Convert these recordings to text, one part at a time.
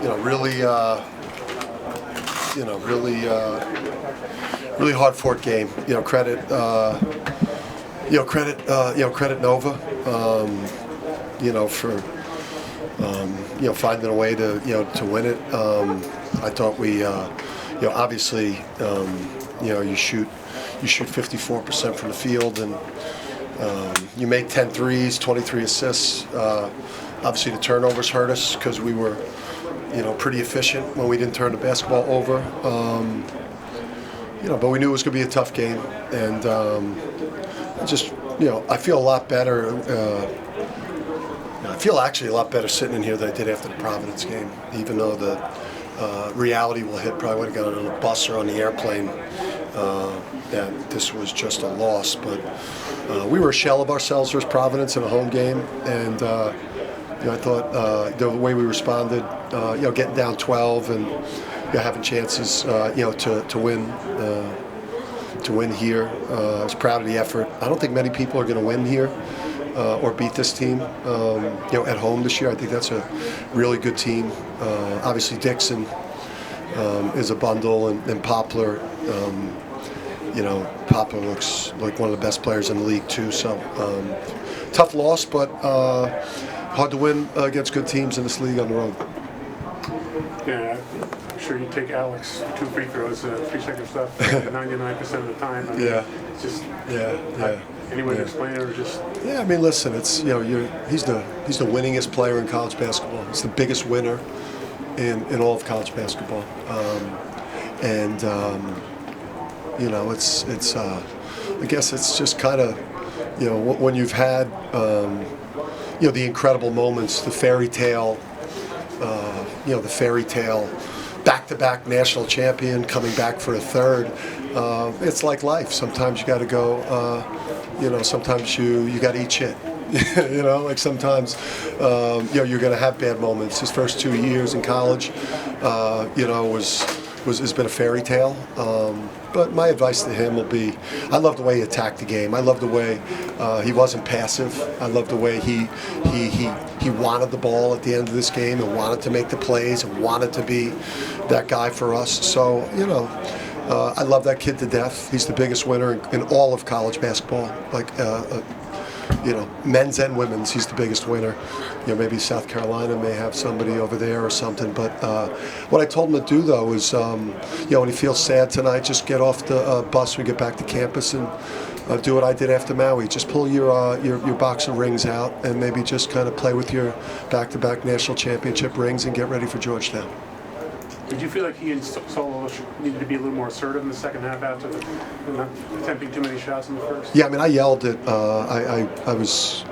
Really hard-fought game. Credit Nova, for finding a way to win it. I thought we, obviously, you shoot 54% from the field, and you make 10 threes, 23 assists. Obviously, the turnovers hurt us because we were, pretty efficient when we didn't turn the basketball over. But we knew it was going to be a tough game, and I feel a lot better. I feel actually a lot better sitting in here than I did after the Providence game, even though the reality will hit. Probably would have gone on a bus or on the airplane that this was just a loss. But we were a shell of ourselves versus Providence in a home game, and I thought the way we responded, getting down 12 and having chances, to win here. I was proud of the effort. I don't think many people are going to win here or beat this team, at home this year. I think that's a really good team. Obviously, Dixon is a bundle, and Poplar. Poplar looks like one of the best players in the league too. So tough loss, but hard to win against good teams in this league on the road. Yeah, I'm sure you take Alex 2 free throws, 3-second stuff, 99% of the time. It's just any way to explain it, or just listen, it's he's the winningest player in college basketball. He's the biggest winner in all of college basketball, it's I guess it's just kind of when you've had the incredible moments, the fairy tale back-to-back national champion coming back for a third. It's like life. Sometimes you got to go. Sometimes you got to eat shit. Like sometimes you're going to have bad moments. His first 2 years in college, has been a fairy tale. But my advice to him will be, I love the way he attacked the game. I love the way he wasn't passive. I love the way he wanted the ball at the end of this game and wanted to make the plays and wanted to be that guy for us. So, I love that kid to death. He's the biggest winner in all of college basketball. Men's and women's, he's the biggest winner. Maybe South Carolina may have somebody over there or something. But what I told him to do, though, is, when he feels sad tonight, just get off the bus when we get back to campus and do what I did after Maui. Just pull your box of rings out and maybe just kind of play with your back-to-back national championship rings and get ready for Georgetown. Did you feel like he and Solo needed to be a little more assertive in the second half after not attempting too many shots in the first? Yeah, I yelled at. I was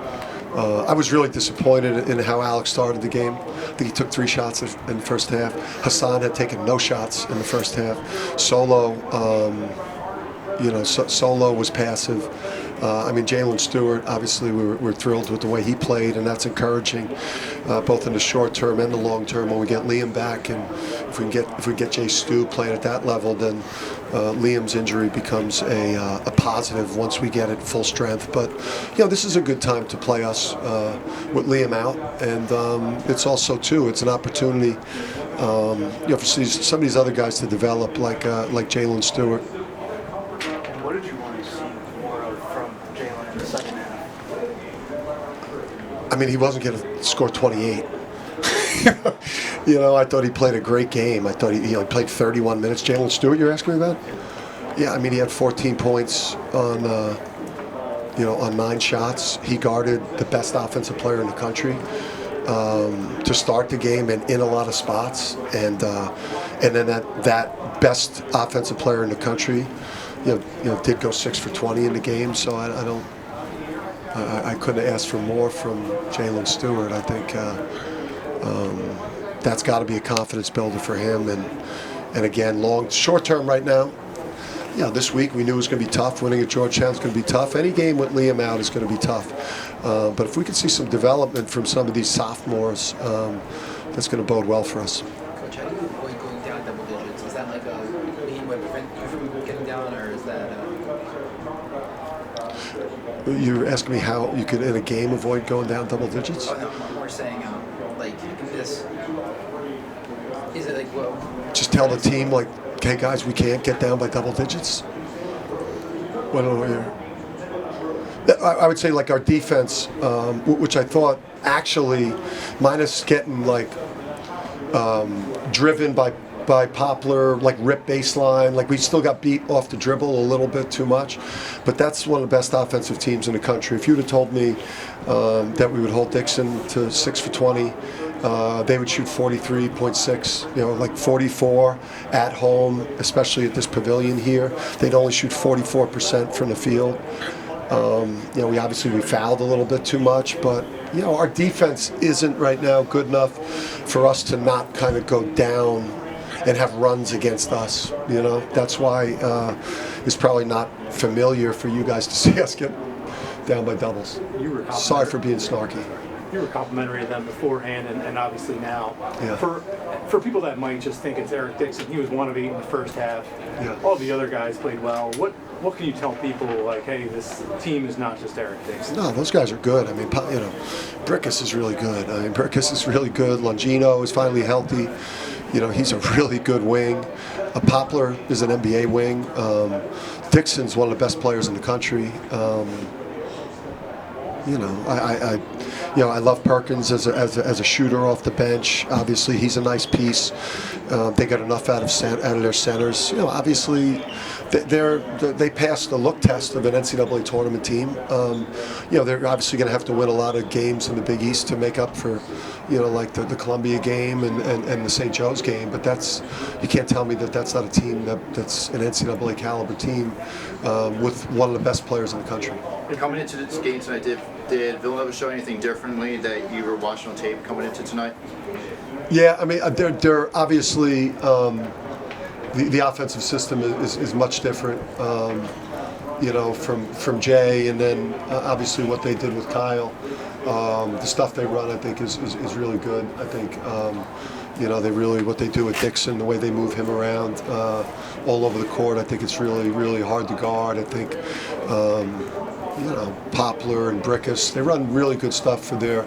really disappointed in how Alex started the game. I think he took 3 shots in the first half. Hassan had taken no shots in the first half. Solo, Solo was passive. Jalen Stewart, obviously we're thrilled with the way he played, and that's encouraging, both in the short term and the long term. When we get Liam back, and if we get Jay Stu playing at that level, then Liam's injury becomes a positive once we get it full strength. But this is a good time to play us with Liam out, and it's also too it's an opportunity for some of these other guys to develop, like Jalen Stewart. What did you want to see more of from Jalen in the second half? He wasn't going to score 28. I thought he played a great game. I thought he played 31 minutes. Jalen Stewart, you're asking me about? Yeah, he had 14 points on on 9 shots. He guarded the best offensive player in the country to start the game and in a lot of spots. And then that best offensive player in the country, did go 6 for 20 in the game. So I couldn't ask for more from Jalen Stewart. I think that's got to be a confidence builder for him. And again, short term right now, this week we knew it was going to be tough. Winning at Georgetown is going to be tough. Any game with Liam out is going to be tough. But if we could see some development from some of these sophomores, that's going to bode well for us. Coach, how do you avoid going down double digits? Is that like a main way to prevent you from getting down, or is that? You're asking me how you could, in a game, avoid going down double digits? Oh no, I'm more saying like in this Is it like, well, just tell the team, like, hey guys, we can't get down by double digits? What do I hear? I would say like our defense, which I thought actually, minus getting like driven by Poplar, like rip baseline, like we still got beat off the dribble a little bit too much, but that's one of the best offensive teams in the country. If you'd have told me that we would hold Dixon to 6 for 20, they would shoot 43.6, like 44 at home, especially at this pavilion here. They'd only shoot 44% from the field. We fouled a little bit too much, but our defense isn't right now good enough for us to not kind of go down and have runs against us. That's why it's probably not familiar for you guys to see us get down by doubles. Sorry for being snarky. You were complimentary of them beforehand and obviously now. Yeah. For people that might just think it's Eric Dixon, he was 1 of 8 in the first half. Yeah. All the other guys played well. What can you tell people, like, hey, this team is not just Eric Dixon? No, those guys are good. I mean, Brickus is really good. Brickus is really good. Longino is finally healthy. He's a really good wing. Poplar is an NBA wing. Dixon's one of the best players in the country. I love Perkins as a shooter off the bench. Obviously, he's a nice piece. They got enough out of their centers. Obviously, they passed the look test of an NCAA tournament team. They're obviously going to have to win a lot of games in the Big East to make up for, like the Columbia game and the St. Joe's game. But you can't tell me that that's not a team that's an NCAA caliber team with one of the best players in the country. Coming into this game tonight, did Villanova show anything differently that you were watching on tape coming into tonight? Yeah, I mean, they're obviously the offensive system is much different. From Jay, and then obviously what they did with Kyle. The stuff they run, I think, is really good. I think what they do with Dixon, the way they move him around all over the court, I think it's really, really hard to guard. I think Poplar and Brickus, they run really good stuff for their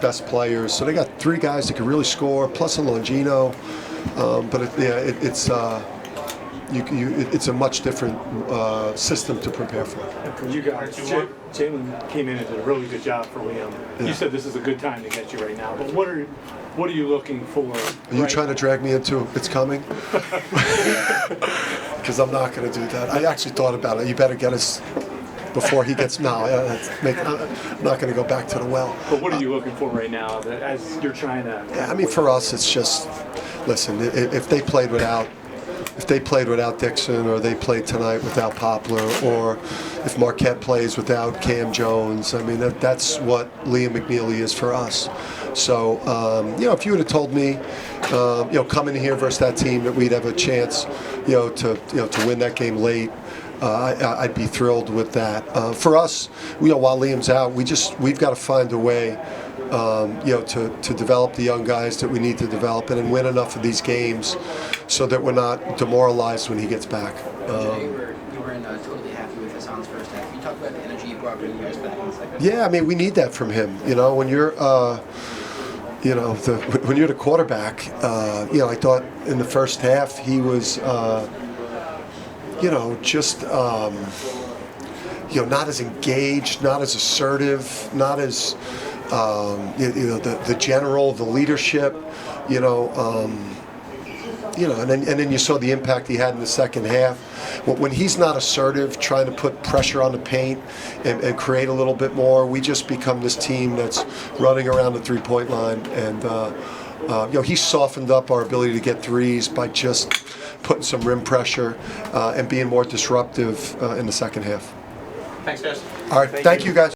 best players. So they got 3 guys that can really score, plus a Longino. It's a much different system to prepare for. And for you guys, Jalen came in and did a really good job for Liam. Yeah. You said this is a good time to get you right now, but what are you looking for? Are you trying to drag me into it's coming? Because I'm not going to do that. I actually thought about it. You better get us before he gets. No, I'm not going to go back to the well. But what are you looking for right now as you're trying to? Yeah, I mean, for us, it's just listen. If they played without Dixon, or they played tonight without Poplar, or if Marquette plays without Cam Jones, I mean that's what Liam McNeely is for us. So if you would have told me, coming here versus that team that we'd have a chance, to win that game late, I'd be thrilled with that. For us, while Liam's out, we've got to find a way, to develop the young guys that we need to develop and win enough of these games so that we're not demoralized when he gets back. You weren't totally happy with Hassan's first half. Can you talk about the energy you brought bringing you guys back in the second? Yeah, I mean, we need that from him. When you're, when you're the quarterback, I thought in the first half he was, not as engaged, not as assertive, not as, the general, the leadership, and then you saw the impact he had in the second half. When he's not assertive, trying to put pressure on the paint and create a little bit more, we just become this team that's running around the three-point line. And he softened up our ability to get threes by just putting some rim pressure and being more disruptive in the second half. Thanks, guys. All right, thank you guys.